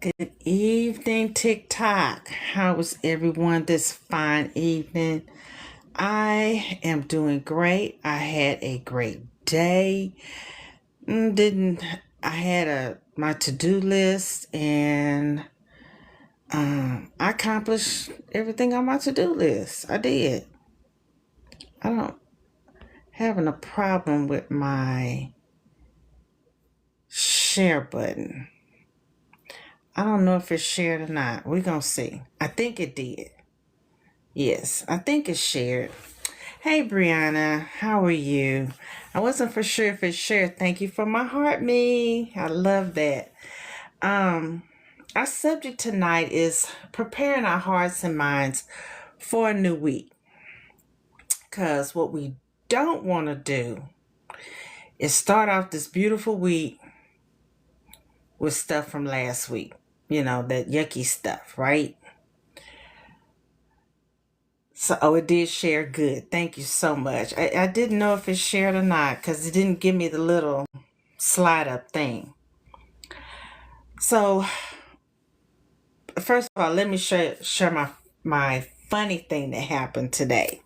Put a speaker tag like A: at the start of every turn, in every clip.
A: Good evening, TikTok. How was everyone this fine evening? I am doing great. I had a great day. Didn't I had my to-do list and I accomplished everything on my to-do list. I did. I don't having a problem with my share button. I don't know if it's shared or not. We're gonna see. I think it did. Yes, I think it's shared. Hey Brianna, how are you? I wasn't for sure if it's shared. Thank you for my heart, me. I love that. Um, our subject tonight is preparing our hearts and minds for a new week. Because what we don't want to do is start off this beautiful week with stuff from last week. You know, that yucky stuff, right? So, it did share good. Thank you so much. I didn't know if it shared or not because it didn't give me the little slide up thing. So, first of all, let me share my funny thing that happened today.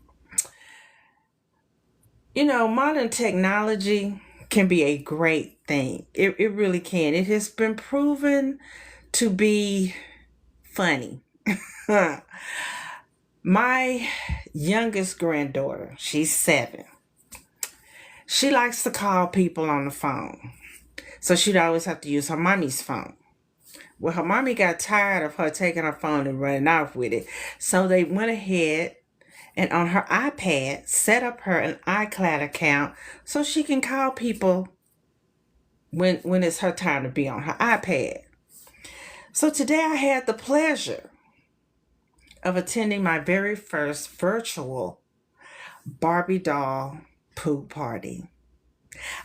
A: You know, modern technology can be a great thing. It really can. It has been proven to be funny. My youngest granddaughter, she's 7. She likes to call people on the phone. So she'd always have to use her mommy's phone. Well, her mommy got tired of her taking her phone and running off with it. So they went ahead and on her iPad set up her an iCloud account so she can call people when it's her time to be on her iPad. So today I had the pleasure of attending my very first virtual Barbie doll pool party.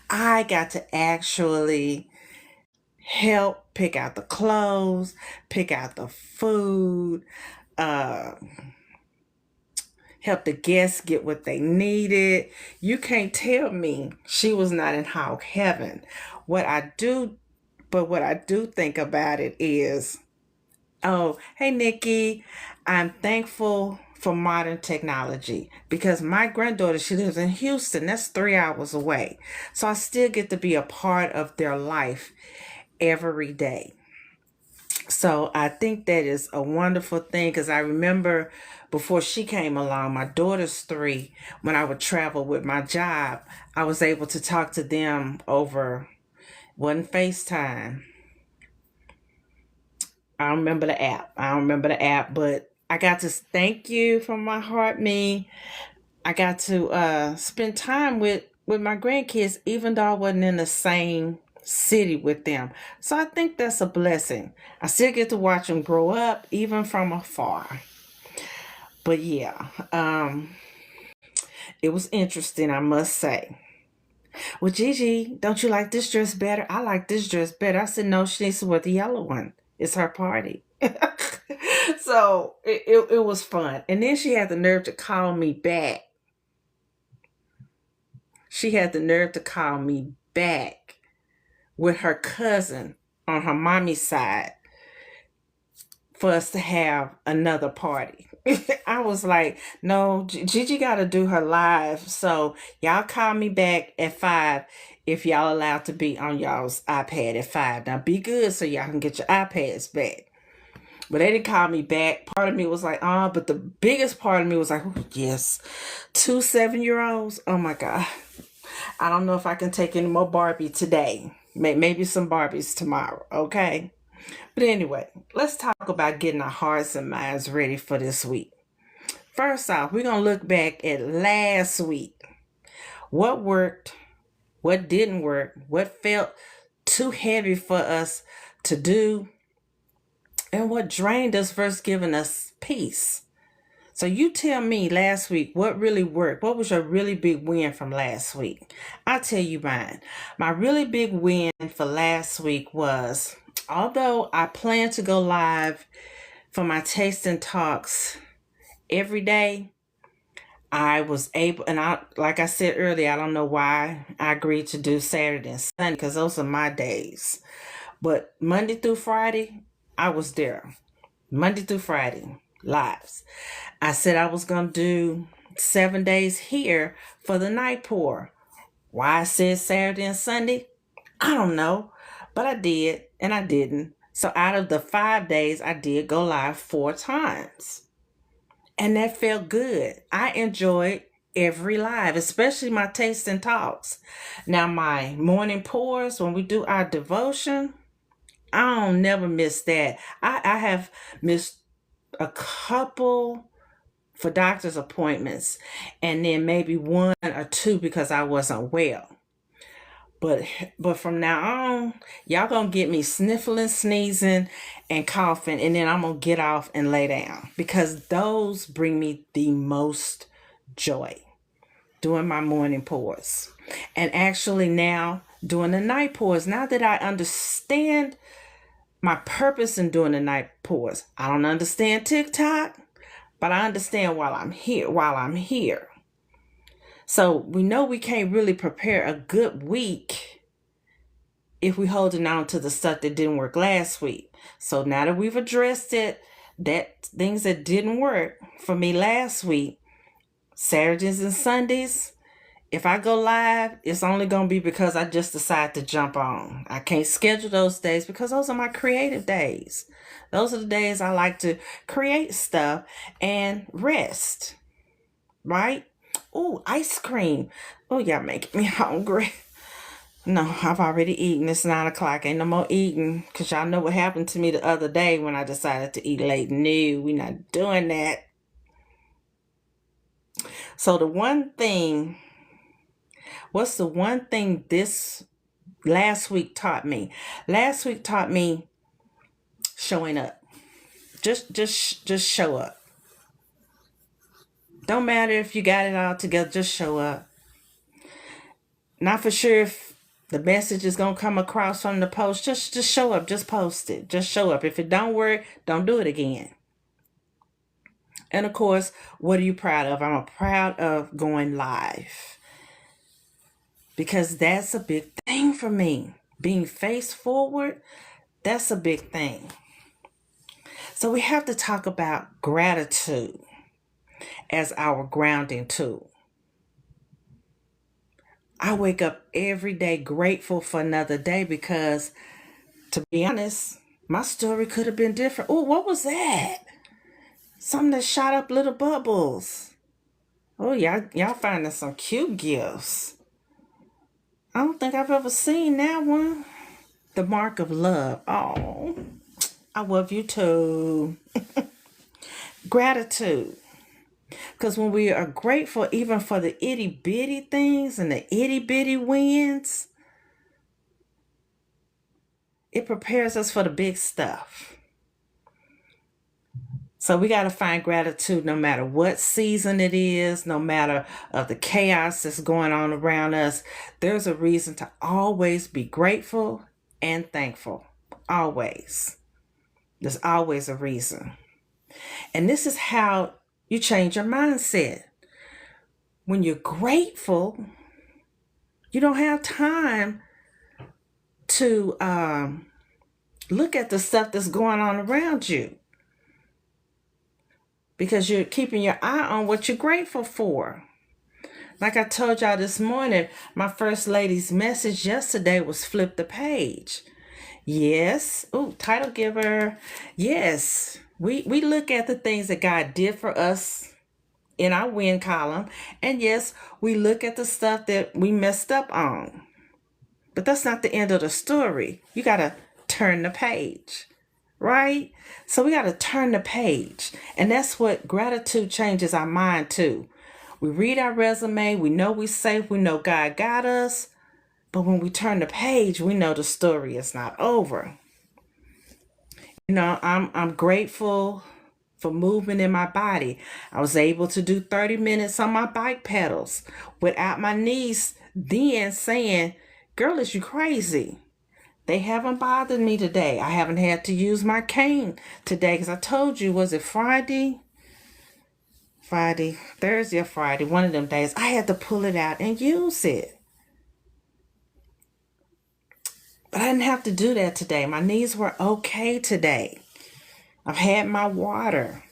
A: I got to actually help pick out the clothes, pick out the food, uh, help the guests get what they needed. You can't tell me she was not in hog heaven. What I do think about it is, oh, hey Nikki, I'm thankful for modern technology because my granddaughter, she lives in Houston. That's 3 hours away. So I still get to be a part of their life every day. So I think that is a wonderful thing because I remember before she came along, my daughter's 3, when I would travel with my job, I was able to talk to them over, wasn't FaceTime. I don't remember the app. But I got to thank you from my heart, me. I got to spend time with my grandkids, even though I wasn't in the same city with them. So I think that's a blessing. I still get to watch them grow up, even from afar. But yeah, it was interesting, I must say. Well, Gigi, don't you like this dress better? I like this dress better. I said, no, she needs to wear the yellow one. It's her party. So it was fun. And then she had the nerve to call me back. She had the nerve to call me back with her cousin on her mommy's side for us to have another party. I was like, no, Gigi got to do her live. So y'all call me back at 5 if y'all allowed to be on y'all's iPad at 5. Now be good so y'all can get your iPads back. But they didn't call me back. Part of me was like, oh, but the biggest part of me was like, oh, yes, 2 7-year-olds. Oh my God. I don't know if I can take any more Barbie today. Maybe some Barbies tomorrow, okay? But anyway, let's talk about getting our hearts and minds ready for this week. First off, we're going to look back at last week. What worked? What didn't work? What felt too heavy for us to do? And what drained us versus giving us peace? So you tell me last week what really worked. What was your really big win from last week? I'll tell you mine. My really big win for last week was, although I plan to go live for my tasting talks every day, I was able, and like I said earlier, I don't know why I agreed to do Saturday and Sunday because those are my days. But Monday through Friday, I was there Monday through Friday, lives. I said I was going to do 7 days here for the night pour. Why I said Saturday and Sunday, I don't know. But I did, and I didn't. So out of the 5 days, I did go live 4 times. And that felt good. I enjoyed every live, especially my taste and talks. Now, my morning pours, when we do our devotion, I don't never miss that. I have missed a couple for doctor's appointments, and then maybe 1 or 2 because I wasn't well. But from now on, y'all gonna get me sniffling, sneezing, and coughing, and then I'm gonna get off and lay down because those bring me the most joy. Doing my morning pours, and actually now doing the night pours. Now that I understand my purpose in doing the night pours, I don't understand TikTok, but I understand while I'm here. So we know we can't really prepare a good week if we're holding on to the stuff that didn't work last week. So now that we've addressed it, that things that didn't work for me last week, Saturdays and Sundays, if I go live, it's only going to be because I just decide to jump on. I can't schedule those days because those are my creative days. Those are the days I like to create stuff and rest, right? Oh, ice cream. Oh, y'all making me hungry. No, I've already eaten. It's 9 o'clock. Ain't no more eating. Because y'all know what happened to me the other day when I decided to eat late. No, we're not doing that. So what's the one thing this last week taught me? Last week taught me showing up. Just show up. Don't matter if you got it all together, just show up. Not for sure if the message is going to come across from the post. Just show up. Just post it. Just show up. If it don't work, don't do it again. And of course, what are you proud of? I'm proud of going live. Because that's a big thing for me. Being face forward, that's a big thing. So we have to talk about gratitude as our grounding tool. I wake up every day grateful for another day because, to be honest, my story could have been different. Oh, what was that? Something that shot up little bubbles. Oh, y'all finding some cute gifts. I don't think I've ever seen that one. The mark of love. Oh, I love you too. Gratitude. Because when we are grateful even for the itty bitty things and the itty bitty wins, it prepares us for the big stuff. So we got to find gratitude no matter what season it is, no matter of the chaos that's going on around us. There's a reason to always be grateful and thankful. Always. There's always a reason. And this is how you change your mindset. When you're grateful, you don't have time to look at the stuff that's going on around you because you're keeping your eye on what you're grateful for. Like I told y'all this morning, my first lady's message yesterday was flip the page. Yes. Oh, title giver. Yes. We look at the things that God did for us in our win column. And yes, we look at the stuff that we messed up on. But that's not the end of the story. You got to turn the page, right? So we got to turn the page. And that's what gratitude changes our mind to. We read our resume. We know we're safe. We know God got us. But when we turn the page, we know the story is not over. You know, I'm grateful for movement in my body. I was able to do 30 minutes on my bike pedals without my niece then saying, "Girl, is you crazy?" They haven't bothered me today. I haven't had to use my cane today because I told you, was it Friday, Thursday or Friday, one of them days, I had to pull it out and use it. But I didn't have to do that today. My knees were okay today. I've had my water.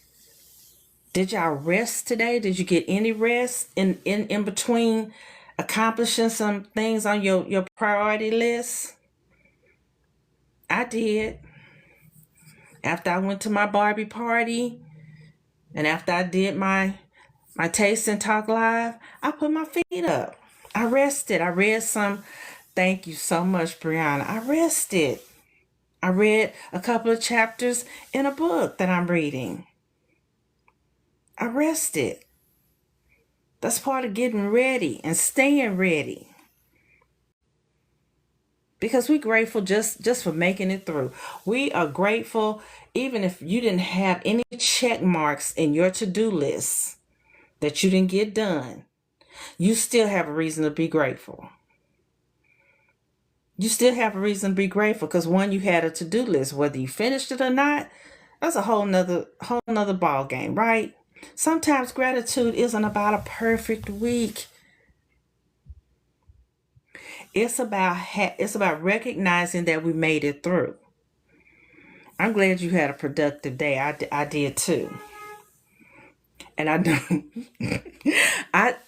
A: Did y'all rest today? Did you get any rest in between accomplishing some things on your priority list? I did. After I went to my Barbie party and after I did my Taste and Talk Live, I put my feet up. I rested. I read some. Thank you so much, Brianna. I rested. I read a couple of chapters in a book that I'm reading. I rested. That's part of getting ready and staying ready. Because we're grateful just for making it through. We are grateful even if you didn't have any check marks in your to-do list that you didn't get done. You still have a reason to be grateful. You still have a reason to be grateful because one, you had a to-do list. Whether you finished it or not, that's a whole nother ball game, right? Sometimes gratitude isn't about a perfect week. It's about recognizing that we made it through. I'm glad you had a productive day. I did too. And I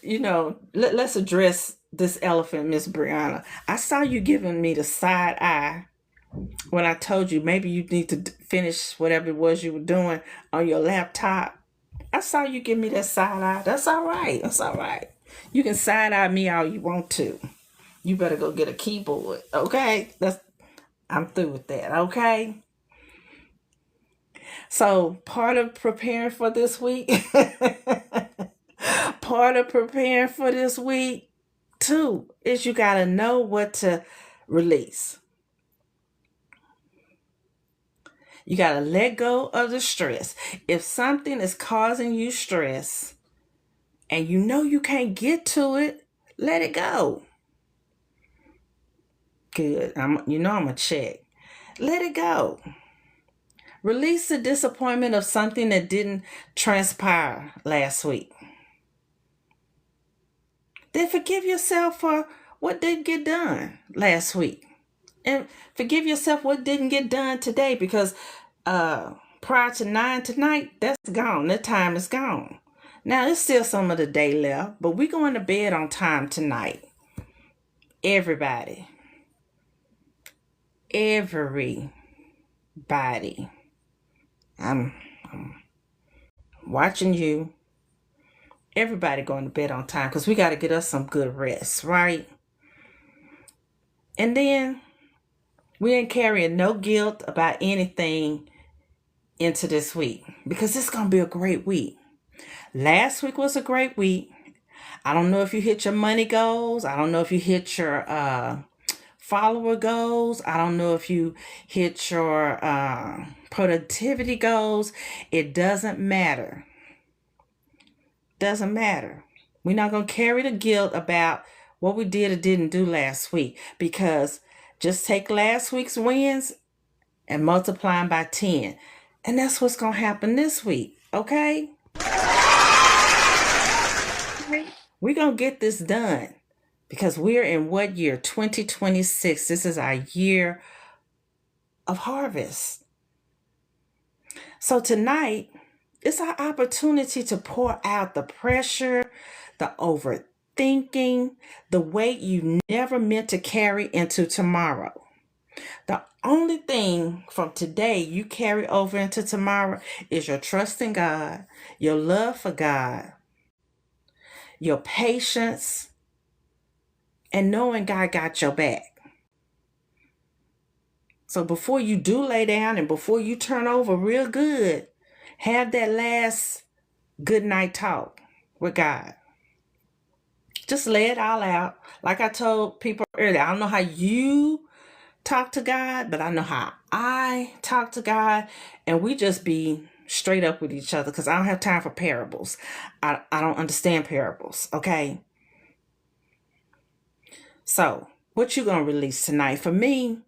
A: know, let's address this elephant, Miss Brianna. I saw you giving me the side eye when I told you maybe you need to finish whatever it was you were doing on your laptop. I saw you give me that side eye. That's all right. That's all right. You can side eye me all you want to. You better go get a keyboard, okay? I'm through with that, okay? So part of preparing for this week, too, is you got to know what to release. You got to let go of the stress. If something is causing you stress and you know you can't get to it, let it go. Good. I'm going to check. Let it go. Release the disappointment of something that didn't transpire last week. Then forgive yourself for what didn't get done last week. And forgive yourself what didn't get done today because prior to 9 tonight, that's gone. That time is gone. Now, there's still some of the day left, but we're going to bed on time tonight. Everybody. I'm watching you. Everybody going to bed on time because we got to get us some good rest, right? And then we ain't carrying no guilt about anything into this week because it's going to be a great week. Last week was a great week. I don't know if you hit your money goals. I don't know if you hit your follower goals. I don't know if you hit your productivity goals. It doesn't matter. Doesn't matter. We're not going to carry the guilt about what we did or didn't do last week because just take last week's wins and multiply them by 10. And that's what's going to happen this week. Okay? We're going to get this done because we're in what year? 2026. This is our year of harvest. So tonight, it's our opportunity to pour out the pressure, the overthinking, the weight you never meant to carry into tomorrow. The only thing from today you carry over into tomorrow is your trust in God, your love for God, your patience, and knowing God got your back. So before you do lay down and before you turn over real good, have that last good night talk with God. Just lay it all out. Like I told people earlier, I don't know how you talk to God, but I know how I talk to God. And we just be straight up with each other because I don't have time for parables. I don't understand parables, okay? So what you going to release tonight? For me,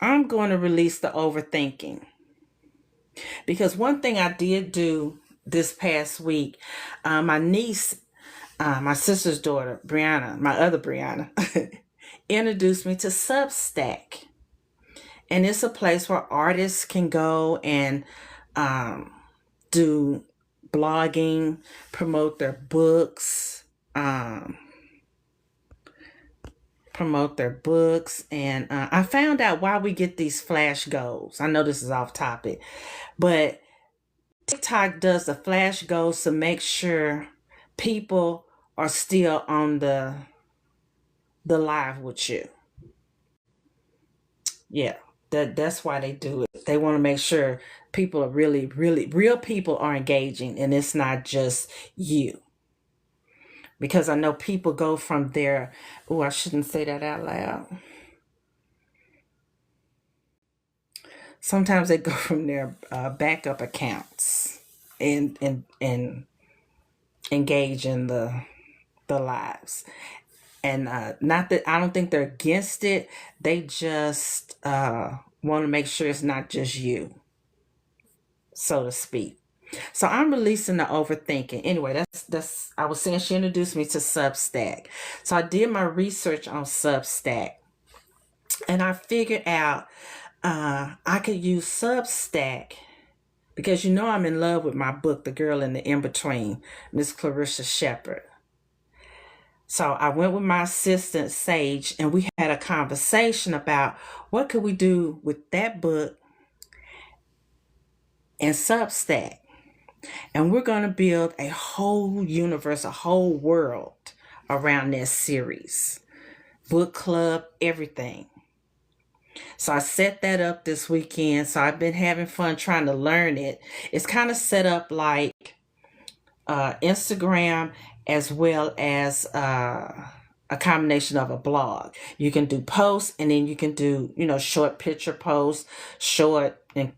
A: I'm going to release the overthinking. Because one thing I did do this past week, my niece, my sister's daughter, Brianna, my other Brianna, introduced me to Substack. And it's a place where artists can go and do blogging, promote their books, and I found out why we get these flash goals. I know this is off topic, but TikTok does the flash goals to make sure people are still on the live with you. Yeah, that's why they do it. They want to make sure people are really, really real people are engaging, and it's not just you. Because I know people go from their, oh, I shouldn't say that out loud. Sometimes they go from their backup accounts and engage in the lives. And not that I don't think they're against it. They just want to make sure it's not just you, so to speak. So I'm releasing the overthinking. Anyway, that's I was saying she introduced me to Substack. So I did my research on Substack, and I figured out I could use Substack because you know I'm in love with my book, The Girl in the In-Between, Miss Clarissa Shepherd. So I went with my assistant, Sage, and we had a conversation about what could we do with that book and Substack. And we're going to build a whole universe, a whole world around this series. Book club, everything. So I set that up this weekend. So I've been having fun trying to learn it. It's kind of set up like Instagram as well as a combination of a blog. You can do posts, and then you can do, short picture posts, short, and,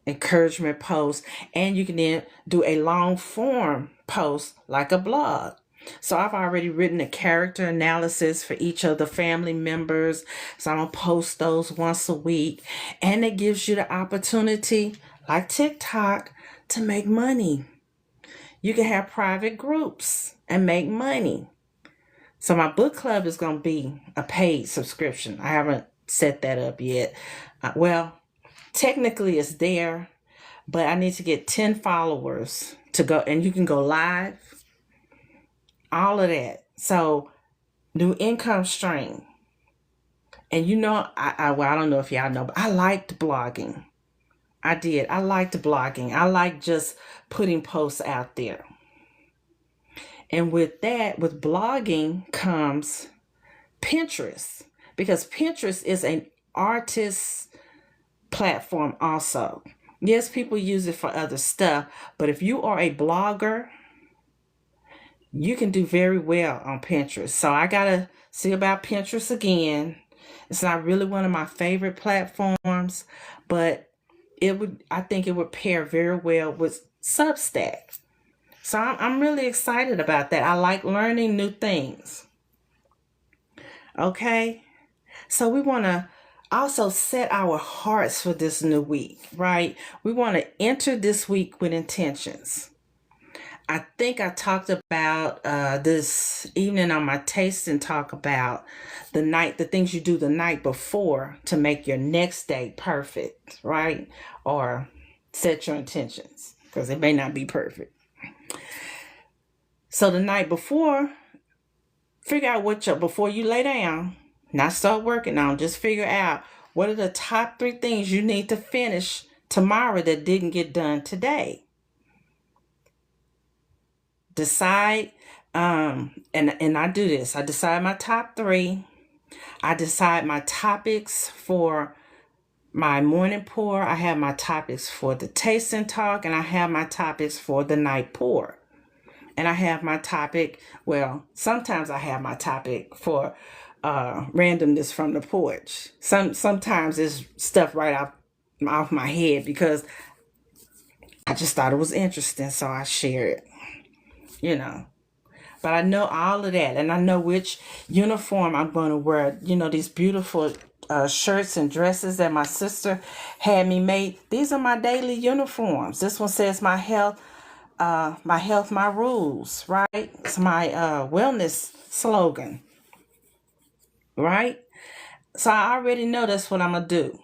A: encouragement posts, and you can then do a long form post like a blog. So I've already written a character analysis for each of the family members. So I'm going to post those once a week. And it gives you the opportunity, like TikTok, to make money. You can have private groups and make money. So my book club is going to be a paid subscription. I haven't set that up yet. Well, technically it's there, but I need to get 10 followers to go, and you can go live, all of that. So new income stream. And I don't know if y'all know, but I liked blogging. I did. I liked blogging. I like just putting posts out there. And with that, with blogging comes Pinterest, because Pinterest is an artist platform also. Yes, people use it for other stuff, but if you are a blogger, you can do very well on Pinterest. So I gotta see about Pinterest again. It's not really one of my favorite platforms, but I think it would pair very well with Substack. So I'm really excited about that. I like learning new things. Okay. So we want to also set our hearts for this new week, right? We want to enter this week with intentions. I think I talked about this evening on my tasting talk about the things you do the night before to make your next day perfect, right? Or set your intentions, because it may not be perfect. So the night before, figure out before you lay down, not start working on, just figure out what are the top 3 things you need to finish tomorrow that didn't get done today. Decide, and I do this. I decide my top 3. I decide my topics for my morning pour. I have my topics for the tasting talk, and I have my topics for the night pour. And I have my topic, sometimes I have my topic for randomness from the porch. Sometimes it's stuff right off my head because I just thought it was interesting, so I share it, But I know all of that, and I know which uniform I'm going to wear. These beautiful shirts and dresses that my sister had me made. These are my daily uniforms. This one says my health, my rules, right? It's my wellness slogan, right? So I already know that's what I'm going to do.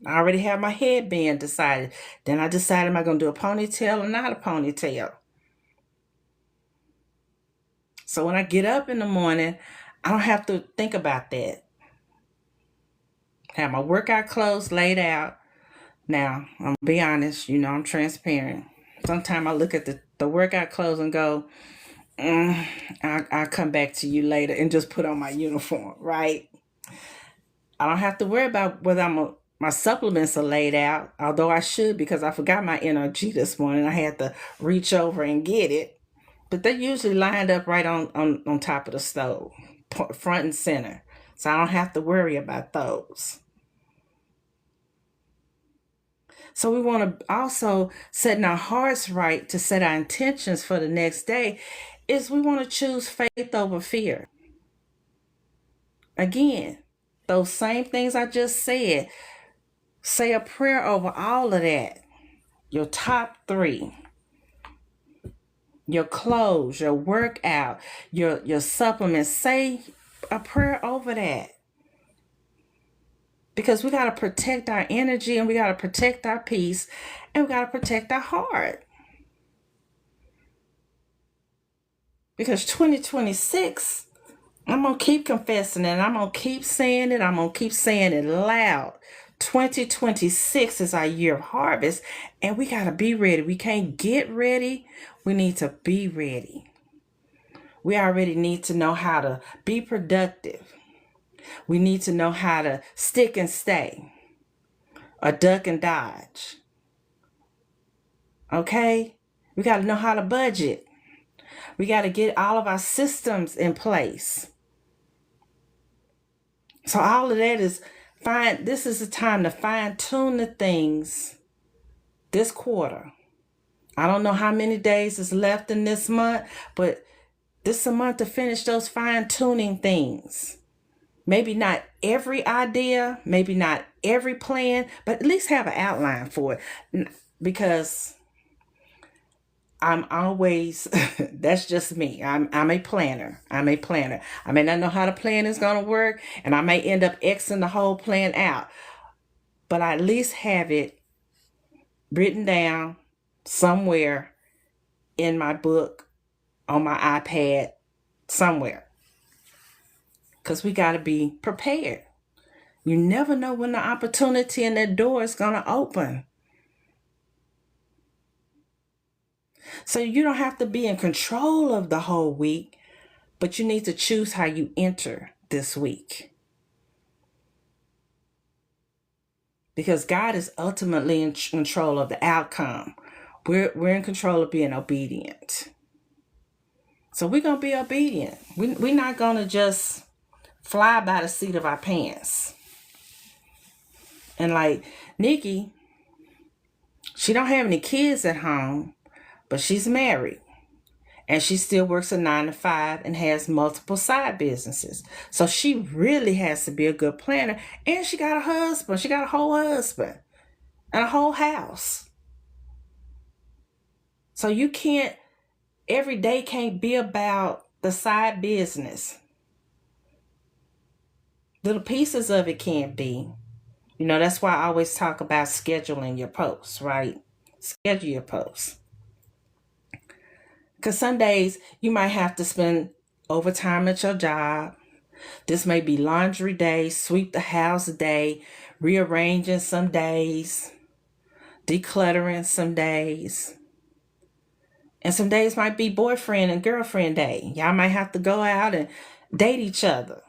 A: I already have my headband decided. Then I decided, am I going to do a ponytail or not a ponytail? So when I get up in the morning, I don't have to think about that. Have my workout clothes laid out. Now, I'm going to be honest, I'm transparent. Sometimes I look at the workout clothes and go, I'll come back to you later and just put on my uniform, right? I don't have to worry about whether my supplements are laid out, although I should, because I forgot my NRG this morning. I had to reach over and get it. But they're usually lined up right on top of the stove, front and center. So I don't have to worry about those. So we want to also setting our hearts right to set our intentions for the next day is we want to choose faith over fear. Again, those same things I just said. Say a prayer over all of that. Your top 3. Your clothes, your workout, your supplements. Say a prayer over that. Because we got to protect our energy, and we got to protect our peace, and we got to protect our heart. Because 2026, I'm going to keep confessing it. I'm going to keep saying it. I'm going to keep saying it loud. 2026 is our year of harvest, and we got to be ready. We can't get ready. We need to be ready. We already need to know how to be productive. We need to know how to stick and stay, or duck and dodge. Okay? We got to know how to budget. We got to get all of our systems in place. So all of that is fine. This is the time to fine tune the things this quarter. I don't know how many days is left in this month, but this is a month to finish those fine tuning things. Maybe not every idea, maybe not every plan, but at least have an outline for it. Because I'm always, that's just me. I'm a planner. I'm a planner. I may not know how the plan is going to work, and I may end up Xing the whole plan out. But I at least have it written down somewhere in my book, on my iPad, somewhere. Because we got to be prepared. You never know when the opportunity and that door is going to open. So you don't have to be in control of the whole week, but you need to choose how you enter this week. Because God is ultimately in control of the outcome. We're in control of being obedient. So we're going to be obedient. We're not going to just fly by the seat of our pants. And like Nikki, she don't have any kids at home, but she's married. And she still works a 9-to-5 and has multiple side businesses. So she really has to be a good planner. And she got a husband. She got a whole husband and a whole house. So you can't, every day can't be about the side business. Little pieces of it can't be. That's why I always talk about scheduling your posts, right? Schedule your posts. Because some days you might have to spend overtime at your job. This may be laundry day, sweep the house day, rearranging some days, decluttering some days. And some days might be boyfriend and girlfriend day. Y'all might have to go out and date each other.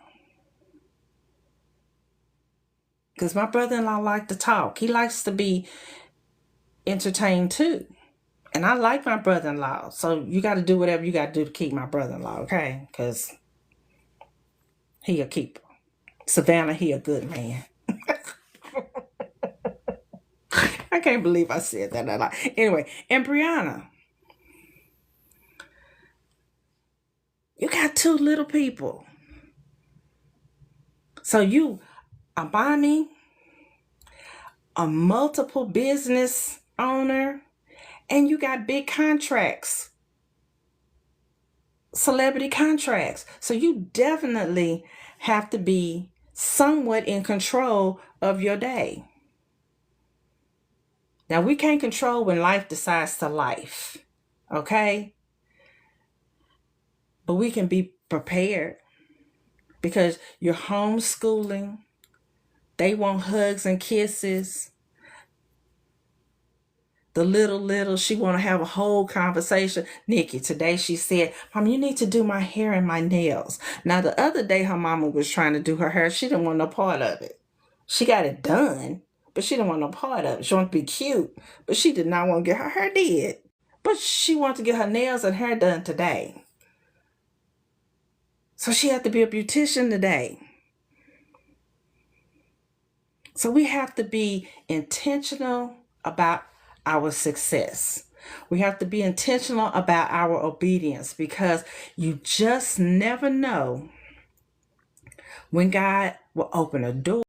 A: Because my brother-in-law likes to talk. He likes to be entertained too. And I like my brother-in-law. So you got to do whatever you got to do to keep my brother-in-law, okay? Because he a keeper. Savannah, he a good man. I can't believe I said that a lot. Anyway, and Brianna, you got 2 little people. So you a mommy, a multiple business owner, and you got big contracts, celebrity contracts. So you definitely have to be somewhat in control of your day. Now, we can't control when life decides to life, okay? But we can be prepared because you're homeschooling. They want hugs and kisses. The little, she want to have a whole conversation. Nikki, today she said, Mom, you need to do my hair and my nails. Now, the other day her mama was trying to do her hair. She didn't want no part of it. She got it done, but she didn't want no part of it. She wanted to be cute, but she did not want to get her hair did. But she wanted to get her nails and hair done today. So she had to be a beautician today. So we have to be intentional about our success. We have to be intentional about our obedience because you just never know when God will open a door